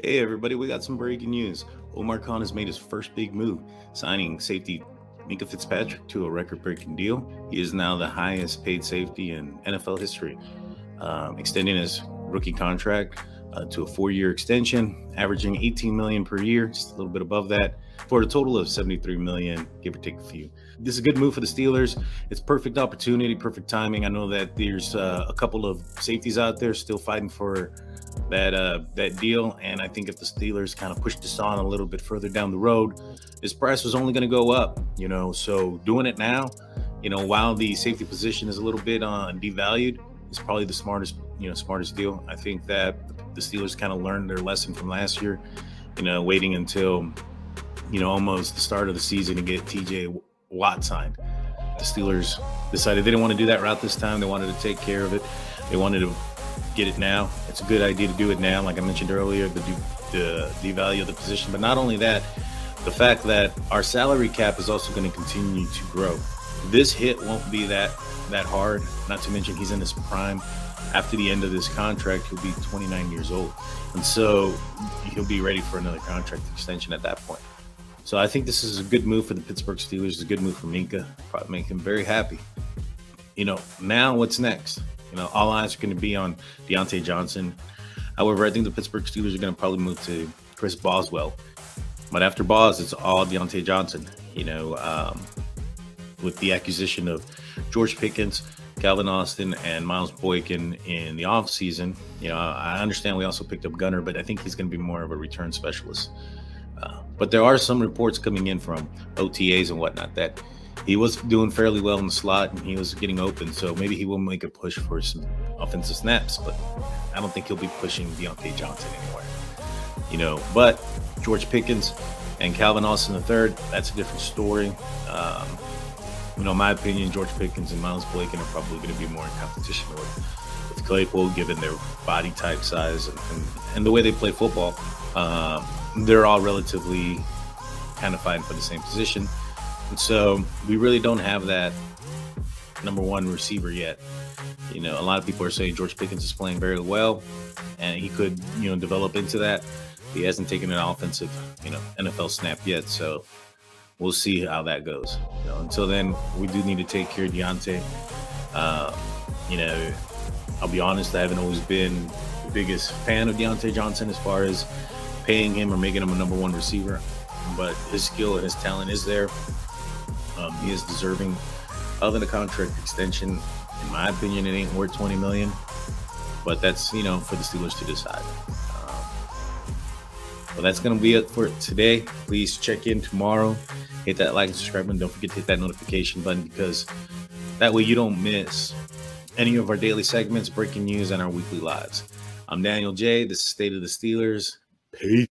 Hey everybody, we got some breaking news. Omar Kahn has made his first big move, signing safety Minka Fitzpatrick to a record-breaking deal. He is now the highest paid safety in NFL history, extending his rookie contract to a 4-year extension, averaging $18 million per year, just a little bit above that, for a total of $73 million, give or take a few. This is a good move for the Steelers. It's perfect opportunity, perfect timing. I know that there's a couple of safeties out there still fighting for that deal, and I think if the Steelers kind of push this on a little bit further down the road, this price was only going to go up. So doing it now, while the safety position is a little bit devalued, is probably the smartest deal. I think that the Steelers kind of learned their lesson from last year, waiting until almost the start of the season to get TJ Watt signed. The Steelers decided they didn't want to do that route this time. They wanted to take care of it. They wanted to get it now. It's a good idea to do it now. Like I mentioned earlier, the devalue of the position, but not only that, the fact that our salary cap is also going to continue to grow. This hit won't be that hard, not to mention he's in his prime. After the end of this contract, he'll be 29 years old, and so he'll be ready for another contract extension at that point. So I think this is a good move for the Pittsburgh Steelers. It's a good move for Minka. Probably make him very happy. Now what's next? All eyes are going to be on Diontae Johnson. However, I think the Pittsburgh Steelers are going to probably move to Chris Boswell. But after Bos, it's all Diontae Johnson. With the acquisition of George Pickens, Calvin Austin, and Miles Boykin in the offseason, I understand we also picked up Gunner, but I think he's going to be more of a return specialist. But there are some reports coming in from OTAs and whatnot that he was doing fairly well in the slot and he was getting open. So maybe he will make a push for some offensive snaps, but I don't think he'll be pushing Diontae Johnson anywhere. But George Pickens and Calvin Austin III, that's a different story. In my opinion, George Pickens and Miles Boykin are probably going to be more in competition with Claypool, given their body type, size, and the way they play football. They're all relatively kind of fighting for the same position. And so we really don't have that number one receiver yet. A lot of people are saying George Pickens is playing very well and he could, develop into that. He hasn't taken an offensive, NFL snap yet. So we'll see how that goes. Until then, we do need to take care of Diontae. I'll be honest, I haven't always been the biggest fan of Diontae Johnson as far as paying him or making him a number one receiver, but his skill and his talent is there. He is deserving of a contract extension. In my opinion, it ain't worth $20 million, but that's, for the Steelers to decide. Well, that's going to be it for today. Please check in tomorrow. Hit that like and subscribe button. Don't forget to hit that notification button, because that way you don't miss any of our daily segments, breaking news, and our weekly lives. I'm Daniel J. This is State of the Steelers. Peace.